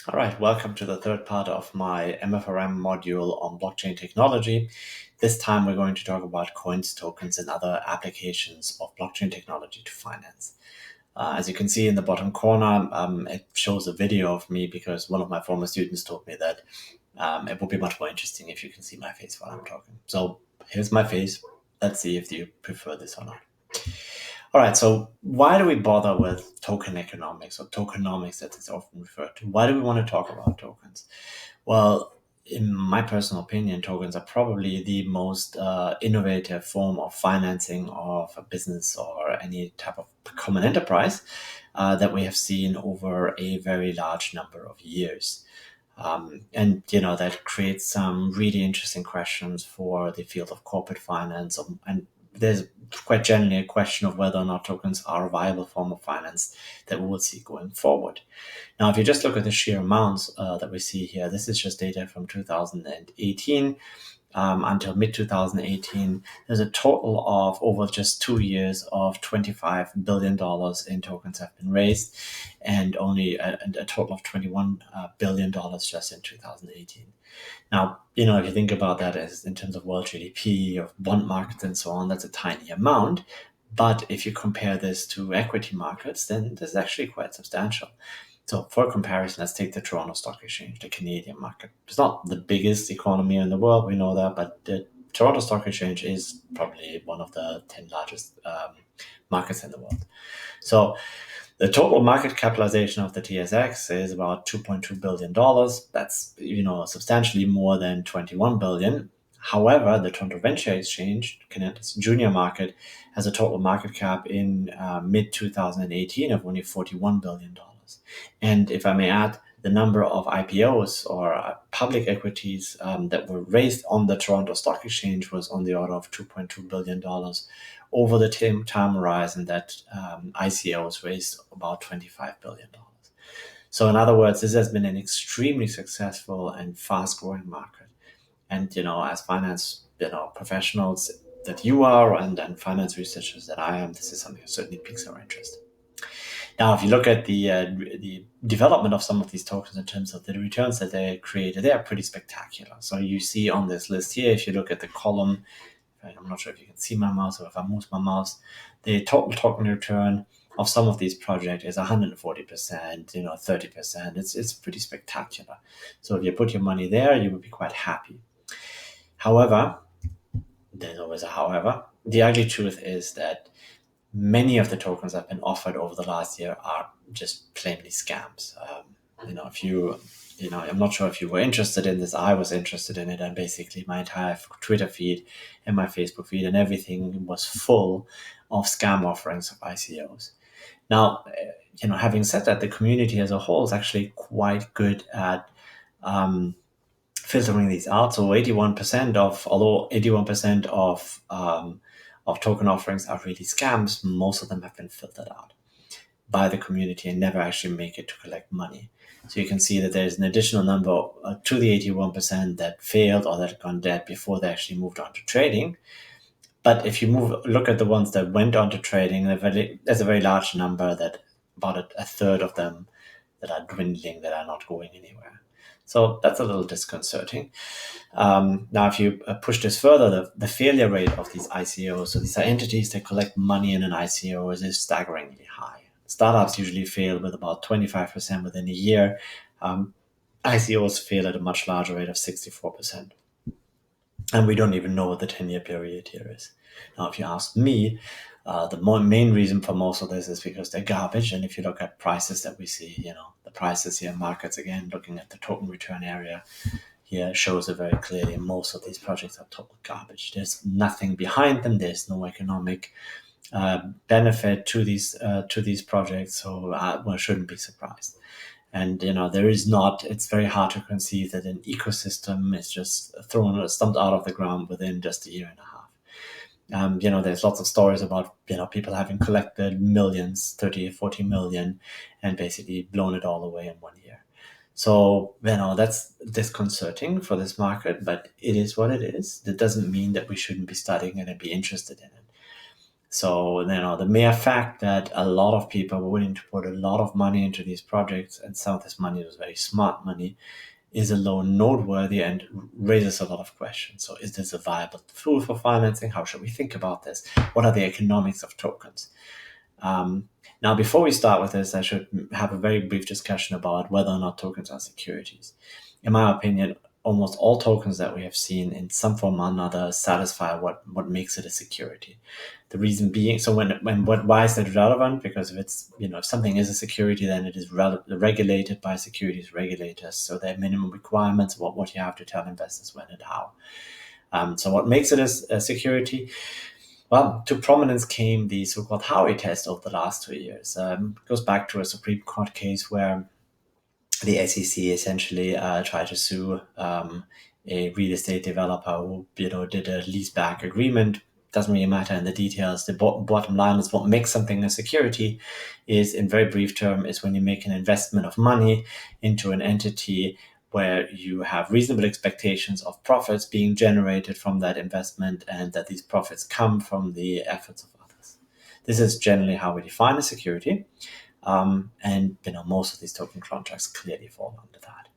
All right, welcome to the third part of my MFRM module on blockchain technology. This time we're going to talk about coins, tokens, and other applications of blockchain technology to finance. As you can see in the bottom corner, it shows a video of me because one of my former students told me that it would be much more interesting if you can see my face while I'm talking. So here's my face. Let's see if you prefer this or not. All right, so why do we bother with token economics or tokenomics, as it's often referred to? Why do we want to talk about tokens? Well, in my personal opinion, tokens are probably the most innovative form of financing of a business or any type of common enterprise that we have seen over a very large number of years. And that creates some really interesting questions for the field of corporate finance, and there's quite generally a question of whether or not tokens are a viable form of finance that we will see going forward. Now, if you just look at the sheer amounts that we see here, this is just data from 2018 until mid-2018. There's a total of, over just 2 years, of $25 billion in tokens have been raised, and only a total of $21 billion just in 2018. Now, if you think about that as in terms of world GDP, of bond markets and so on, that's a tiny amount. But if you compare this to equity markets, then this is actually quite substantial. So for comparison, let's take the Toronto Stock Exchange, the Canadian market. It's not the biggest economy in the world, we know that, but the Toronto Stock Exchange is probably one of the 10 largest markets in the world. So the total market capitalization of the TSX is about $2.2 billion. That's, substantially more than 21 billion. However, the Toronto Venture Exchange, Canada's junior market, has a total market cap in mid-2018 of only $41 billion. And if I may add, the number of IPOs or public equities that were raised on the Toronto Stock Exchange was on the order of $2.2 billion. Over the time horizon, that ICOs raised about $25 billion. So in other words, this has been an extremely successful and fast-growing market. And, as finance professionals that you are and finance researchers that I am, this is something that certainly piques our interest. Now, if you look at the development of some of these tokens in terms of the returns that they created, they are pretty spectacular. So you see on this list here, if you look at the column, I'm not sure if you can see my mouse or if I move my mouse, the total token return of some of these projects is 140%, 30%. It's pretty spectacular. So if you put your money there, you would be quite happy. However, there's always a however. The ugly truth is that many of the tokens that have been offered over the last year are just plainly scams. If you, I'm not sure if you were interested in this. I was interested in it, and basically my entire Twitter feed and my Facebook feed and everything was full of scam offerings of ICOs. Now, having said that, the community as a whole is actually quite good at filtering these out. So 81% of token offerings are really scams, most of them have been filtered out by the community and never actually make it to collect money. So you can see that there's an additional number to the 81% that failed or that gone dead before they actually moved on to trading. But if you look at the ones that went on to trading, there's a very large number, that about a third of them that are dwindling, that are not going anywhere. So that's a little disconcerting. Now, if you push this further, the failure rate of these ICOs, so these are entities that collect money in an ICO, is staggeringly high. Startups usually fail with about 25% within a year. ICOs fail at a much larger rate of 64%. And we don't even know what the 10-year period here is. Now, if you ask me, the main reason for most of this is because they're garbage. And if you look at prices that we see, the prices here in markets, again, looking at the token return area here, shows it very clearly. Most of these projects are total garbage. There's nothing behind them. There's no economic benefit to these projects. So one shouldn't be surprised. And, there is not, it's very hard to conceive that an ecosystem is just stumped out of the ground within just a year and a half. There's lots of stories about, people having collected millions, 30, 40 million, and basically blown it all away in 1 year. So, that's disconcerting for this market, but it is what it is. That doesn't mean that we shouldn't be studying it and be interested in it. So, the mere fact that a lot of people were willing to put a lot of money into these projects, and some of this money was very smart money, is alone noteworthy and raises a lot of questions. So, is this a viable tool for financing? How should we think about this? What are the economics of tokens? Now, before we start with this, I should have a very brief discussion about whether or not tokens are securities. In my opinion, almost all tokens that we have seen in some form or another satisfy what makes it a security. The reason being, so why is that relevant? Because if something is a security, then it is regulated by securities regulators. So there are minimum requirements about what you have to tell investors when and how. So what makes it a security? Well, to prominence came the so-called Howey test over the last 2 years. It goes back to a Supreme Court case where the SEC essentially tried to sue a real estate developer who did a leaseback agreement. Doesn't really matter in the details. The bottom line is what makes something a security is, in very brief term, is when you make an investment of money into an entity where you have reasonable expectations of profits being generated from that investment, and that these profits come from the efforts of others. This is generally how we define a security. And most of these token contracts clearly fall under that.